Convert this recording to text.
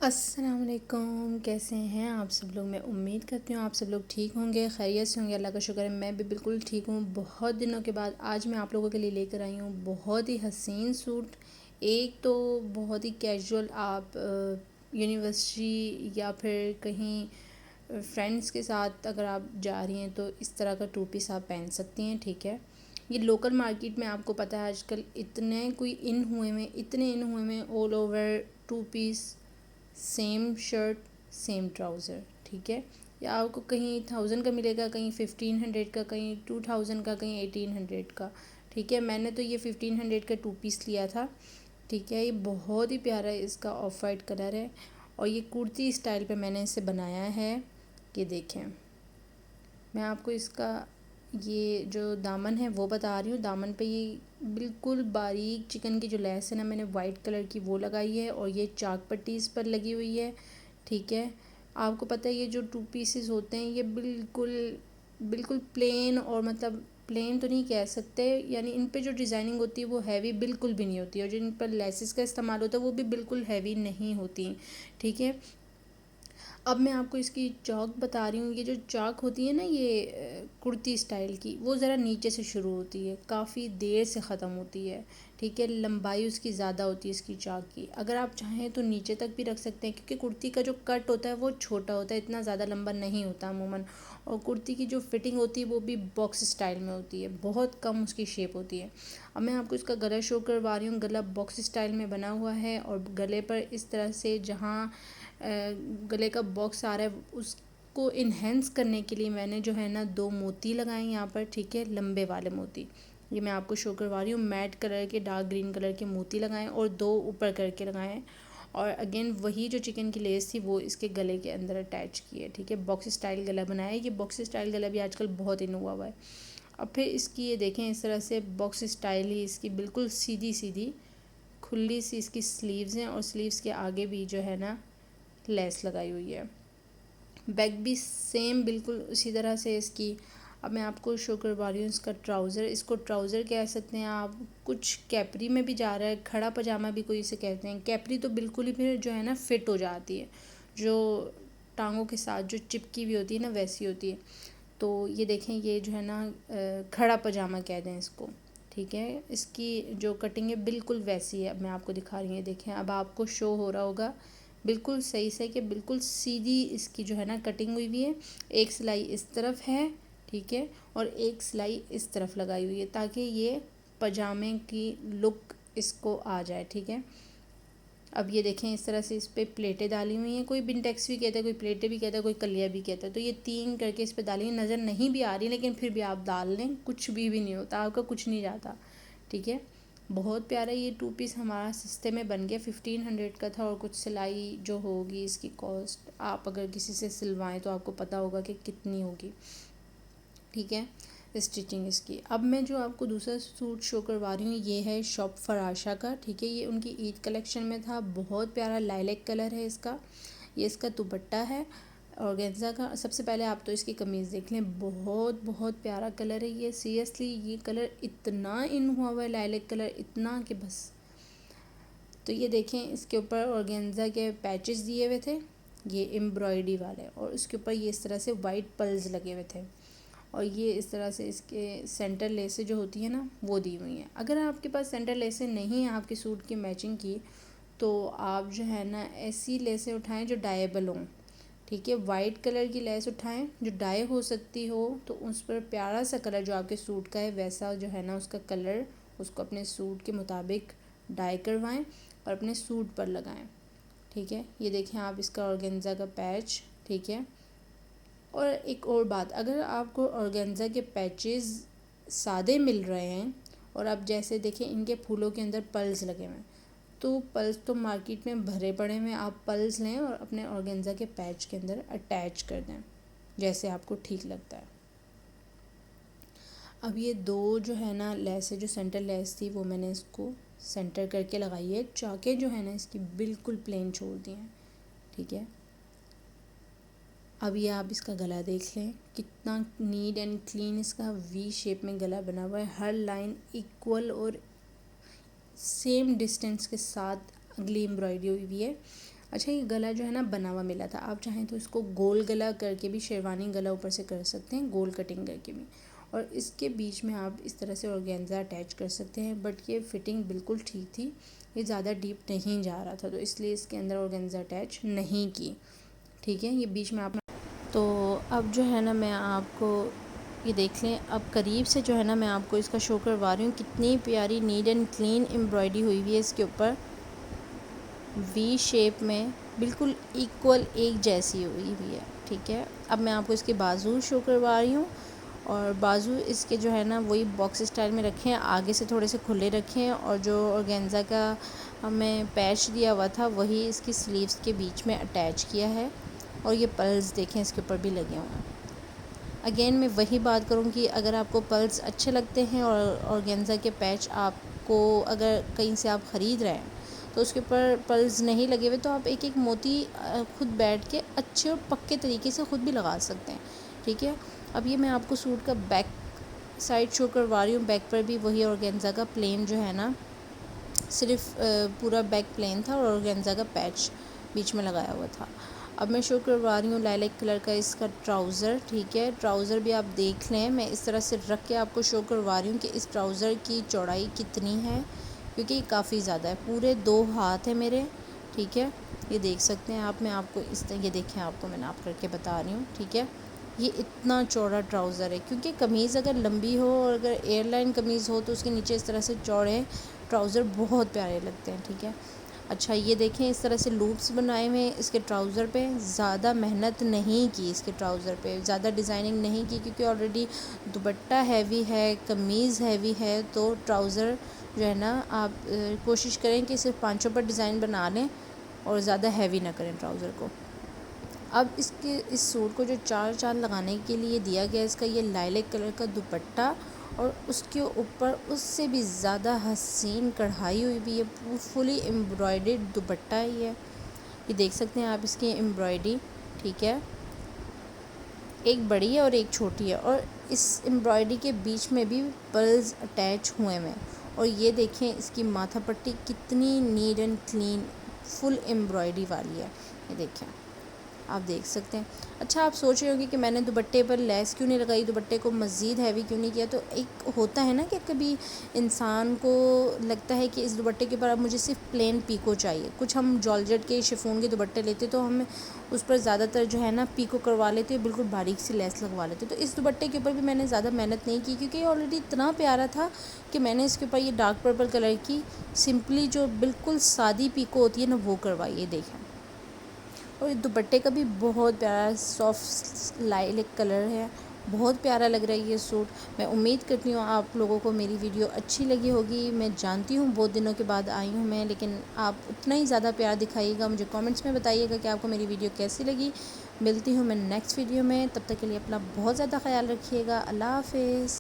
अस्सलाम वालेकुम। कैसे हैं आप सब लोग। मैं उम्मीद करती हूँ आप सब लोग ठीक होंगे, खैरियत से होंगे। अल्लाह का शुक्र है मैं भी बिल्कुल ठीक हूँ। बहुत दिनों के बाद आज मैं आप लोगों के लिए लेकर आई हूँ बहुत ही हसीन सूट। एक तो बहुत ही कैजुअल, आप यूनिवर्सिटी या फिर कहीं फ्रेंड्स के साथ अगर आप जा रही हैं तो इस तरह का टू पीस आप पहन सकती हैं। ठीक है, ये लोकल मार्केट में आपको पता है आजकल इतने कोई इन हुए हैं, इतने इन हुए हैं all over two piece, same shirt same trouser. ठीक है, या आपको कहीं 1000 का मिलेगा, कहीं 1500 का, कहीं 2000 का, कहीं 1800 का। ठीक है, मैंने तो ये 1500 का टू पीस लिया था। ठीक है, ये बहुत ही प्यारा है, इसका ऑफ वाइट कलर है और ये कुर्ती स्टाइल पे मैंने इसे बनाया है। ये देखें, मैं आपको इसका ये जो दामन है वो बता रही हूँ। दामन पे ये बिल्कुल बारीक चिकन की जो लेस है ना, मैंने वाइट कलर की वो लगाई है और ये चाक पट्टी इस पर लगी हुई है। ठीक है, आपको पता है ये जो टू पीसेस होते हैं ये बिल्कुल बिल्कुल प्लेन, और मतलब प्लेन तो नहीं कह सकते, यानी इन पे जो डिज़ाइनिंग होती है वो हैवी बिल्कुल भी नहीं होती, और जो इन पर लेसेस का इस्तेमाल होता है वो भी बिल्कुल हैवी नहीं होती। ठीक है, अब मैं आपको इसकी चौक बता रही हूँ। ये जो चौक होती है ना, ये कुर्ती स्टाइल की, वो ज़रा नीचे से शुरू होती है, काफ़ी देर से ख़त्म होती है। ठीक है, लंबाई उसकी ज़्यादा होती है इसकी चौक की। अगर आप चाहें तो नीचे तक भी रख सकते हैं, क्योंकि कुर्ती का जो कट होता है वो छोटा होता है, इतना ज़्यादा लंबा नहीं होता अमूमन। और कुर्ती की जो फिटिंग होती है वो भी बॉक्स स्टाइल में होती है, बहुत कम उसकी शेप होती है। अब मैं आपको इसका गला शो करवा रही हूँ। गला बॉक्स स्टाइल में बना हुआ है और गले पर इस तरह से जहाँ गले का बॉक्स आ रहा है उसको इन्हेंस करने के लिए मैंने जो है ना 2 मोती लगाए यहाँ पर। ठीक है, लंबे वाले मोती, ये मैं आपको शो करवा रही हूँ। मैट कलर के, डार्क ग्रीन कलर के मोती लगाए और 2 ऊपर करके लगाए। और अगेन वही जो चिकन की लेस थी वो इसके गले के अंदर अटैच की है। ठीक है, बॉक्स स्टाइल गला बनाया है। ये बॉक्स स्टाइल गला भी आजकल बहुत इन हुआ है। अब फिर इसकी ये देखें, इस तरह से बॉक्स स्टाइल ही इसकी बिल्कुल सीधी सीधी खुली सी इसकी स्लीव्स हैं, और स्लीव्स के आगे भी जो है ना लेस लगाई हुई है। बैक भी सेम बिल्कुल उसी तरह से इसकी। अब मैं आपको शो करवा रही हूँ इसका ट्राउज़र। इसको ट्राउज़र कह सकते हैं आप, कुछ कैपरी में भी जा रहा है, खड़ा पजामा भी कोई इसे कहते हैं। कैपरी तो बिल्कुल ही फिर जो है ना फिट हो जाती है, जो टांगों के साथ जो चिपकी हुई होती है ना वैसी होती है। तो ये देखें, ये जो है ना खड़ा पजामा कह दें इसको। ठीक है, इसकी जो कटिंग है बिल्कुल वैसी है। अब मैं आपको दिखा रही हूँ, ये देखें, अब आपको शो हो रहा होगा बिल्कुल सही से कि बिल्कुल सीधी इसकी जो है ना कटिंग हुई हुई है। एक सिलाई इस तरफ है, ठीक है, और एक सिलाई इस तरफ लगाई हुई है, ताकि ये पजामे की लुक इसको आ जाए। ठीक है, अब ये देखें, इस तरह से इस पर प्लेटें डाली हुई हैं। कोई बिनटेक्स भी कहता है, कोई प्लेटें भी कहता है, कोई कलिया भी कहता है। तो ये 3 करके इस पर डाली हुई, नज़र नहीं भी आ रही, लेकिन फिर भी आप डाल लें, कुछ भी नहीं होता, आपका कुछ नहीं जाता। ठीक है, बहुत प्यारा ये टू पीस हमारा सस्ते में बन गया। 1500 का था, और कुछ सिलाई जो होगी इसकी कॉस्ट, आप अगर किसी से सिलवाएं तो आपको पता होगा कि कितनी होगी। ठीक है, स्टिचिंग इसकी। अब मैं जो आपको दूसरा सूट शो करवा रही हूँ ये है शॉप फराशा का। ठीक है, ये उनकी ईद कलेक्शन में था। बहुत प्यारा लाइलेक कलर है इसका। ये इसका दुपट्टा है ऑर्गेन्जा का। सबसे पहले आप तो इसकी कमीज़ देख लें, बहुत बहुत प्यारा कलर है ये। सीरियसली ये कलर इतना इन हुआ है लाइलेक कलर, इतना कि बस। तो ये देखें, इसके ऊपर ऑर्गेन्जा के पैचेस दिए हुए थे, ये एम्ब्रॉयडरी वाले, और उसके ऊपर ये इस तरह से वाइट पल्स लगे हुए थे, और ये इस तरह से इसके सेंटर लेसें जो होती हैं ना वो दी हुई हैं। अगर आपके पास सेंटर लेसें नहीं हैं आपके सूट की मैचिंग की, तो आप जो है ना ऐसी लेसें उठाएं जो डाएबल हों। ठीक है, वाइट कलर की लेस उठाएं जो डाई हो सकती हो, तो उस पर प्यारा सा कलर जो आपके सूट का है वैसा जो है ना उसका कलर, उसको अपने सूट के मुताबिक डाई करवाएं और अपने सूट पर लगाएं। ठीक है, ये देखें आप, इसका ऑर्गेन्जा का पैच। ठीक है, और एक और बात, अगर आपको ऑर्गेन्जा के पैचेस सादे मिल रहे हैं, और अब जैसे देखें इनके फूलों के अंदर पल्स लगे हुए हैं, तो पल्स तो मार्केट में भरे पड़े हुए हैं, आप पल्स लें और अपने ऑर्गेन्जा के पैच के अंदर अटैच कर दें, जैसे आपको ठीक लगता है। अब ये 2 जो है ना लेस है, जो सेंटर लेस थी वो मैंने इसको सेंटर करके लगाई है। चाके जो है ना इसकी बिल्कुल प्लेन छोड़ दी हैं। ठीक है, अब ये आप इसका गला देख लें, कितना नीट एंड क्लीन इसका वी शेप में गला बना हुआ है। हर लाइन इक्वल और सेम डिस्टेंस के साथ अगली एम्ब्रॉयडरी हुई है। अच्छा, ये गला जो है ना बना हुआ मिला था, आप चाहें तो इसको गोल गला करके भी शेरवानी गला ऊपर से कर सकते हैं, गोल कटिंग करके भी। और इसके बीच में आप इस तरह से ऑर्गेन्जा अटैच कर सकते हैं, बट ये फिटिंग बिल्कुल ठीक थी, ये ज़्यादा डीप नहीं जा रहा था, तो इसलिए इसके अंदर ऑर्गेन्जा अटैच नहीं की। ठीक है, ये बीच में आप तो अब जो है ना मैं आपको ये देख लें, अब करीब से जो है ना मैं आपको इसका शो करवा रही हूँ, कितनी प्यारी नीट एंड क्लीन एम्ब्रॉयडरी हुई हुई है इसके ऊपर, वी शेप में बिल्कुल इक्वल एक जैसी हुई हुई है। ठीक है, अब मैं आपको इसके बाजू शो करवा रही हूँ, और बाजू इसके जो है ना वही बॉक्स स्टाइल में रखे हैं, आगे से थोड़े से खुले रखे हैं, और जो ऑर्गेन्जा का हमें पैच दिया हुआ था वही इसकी स्लीव्स के बीच में अटैच किया है, और ये पल्स देखें इसके ऊपर भी लगे हुए हैं। अगेन मैं वही बात करूँ कि अगर आपको पल्स अच्छे लगते हैं और ऑर्गेन्जा के पैच आपको अगर कहीं से आप ख़रीद रहे हैं तो उसके ऊपर पल्स नहीं लगे हुए, तो आप एक एक मोती खुद बैठ के अच्छे और पक्के तरीके से खुद भी लगा सकते हैं। ठीक है, अब ये मैं आपको सूट का बैक साइड शो करवा रही हूँ। बैक पर भी वही ऑर्गेन्जा का प्लेन जो है ना, सिर्फ पूरा बैक प्लेन था और ऑर्गेन्जा का पैच बीच में लगाया हुआ था। अब मैं शो करवा रही हूँ लाइलैक कलर का इसका ट्राउज़र। ठीक है, ट्राउज़र भी आप देख लें, मैं इस तरह से रख के आपको शो करवा रही हूँ कि इस ट्राउज़र की चौड़ाई कितनी है, क्योंकि ये काफ़ी ज़्यादा है, पूरे 2 हाथ है मेरे। ठीक है, ये देख सकते हैं आप, मैं आपको इस तरह, ये देखें आपको मैं नाप करके बता रही हूँ। ठीक है, ये इतना चौड़ा ट्राउज़र है, क्योंकि कमीज़ अगर लंबी हो और अगर एयरलाइन कमीज़ हो तो उसके नीचे इस तरह से चौड़े ट्राउज़र बहुत प्यारे लगते हैं। ठीक है, अच्छा ये देखें इस तरह से लूप्स बनाए हुए हैं इसके ट्राउज़र पे, ज़्यादा मेहनत नहीं की इसके ट्राउज़र पे, ज़्यादा डिज़ाइनिंग नहीं की, क्योंकि ऑलरेडी दुपट्टा हैवी है, कमीज़ हैवी है, तो ट्राउज़र जो है ना आप कोशिश करें कि सिर्फ पाँचों पर डिज़ाइन बना लें और ज़्यादा हैवी ना करें ट्राउज़र को। अब इसके इस सूट को जो चार चांद लगाने के लिए दिया गया, इसका ये लाइलैक कलर का दुपट्टा, और उसके ऊपर उससे भी ज़्यादा हसीन कढ़ाई हुई भी है, फुली एम्ब्रॉयडर्ड दुपट्टा ही है, ये देख सकते हैं आप इसकी एम्ब्रॉयडरी। ठीक है, एक बड़ी है और एक छोटी है, और इस एम्ब्रॉयडरी के बीच में भी पर्ल्स अटैच हुए हैं, और ये देखें इसकी माथा पट्टी कितनी neat and clean full embroidery वाली है, ये देखें आप देख सकते हैं। अच्छा, आप सोच रहे होंगे कि मैंने दुपट्टे पर लेस क्यों नहीं लगाई, दुपट्टे को मज़ीद हैवी क्यों नहीं किया, तो एक होता है ना कि कभी इंसान को लगता है कि इस दुपट्टे के ऊपर अब मुझे सिर्फ प्लेन पीको चाहिए। कुछ हम जॉर्जेट के शिफॉन के दुपट्टे लेते तो हम उस पर ज़्यादातर जो है ना पीको करवा लेते, बिल्कुल बारीक सी लेस लगवा लेते। तो इस दुपट्टे के ऊपर भी मैंने ज़्यादा मेहनत नहीं की, क्योंकि ये ऑलरेडी इतना प्यारा था कि मैंने इसके ऊपर ये डार्क पर्पल कलर की सिंपली जो बिल्कुल सादी पीको होती है ना वो करवाई है, देखें। और दुपट्टे का भी बहुत प्यारा सॉफ्ट लाइलैक कलर है, बहुत प्यारा लग रहा है ये सूट। मैं उम्मीद करती हूँ आप लोगों को मेरी वीडियो अच्छी लगी होगी। मैं जानती हूँ बहुत दिनों के बाद आई हूँ मैं, लेकिन आप उतना ही ज़्यादा प्यार दिखाइएगा, मुझे कमेंट्स में बताइएगा कि आपको मेरी वीडियो कैसी लगी। मिलती हूँ मैं नेक्स्ट वीडियो में, तब तक के लिए अपना बहुत ज़्यादा ख्याल रखिएगा। अल्लाह हाफ़िज़।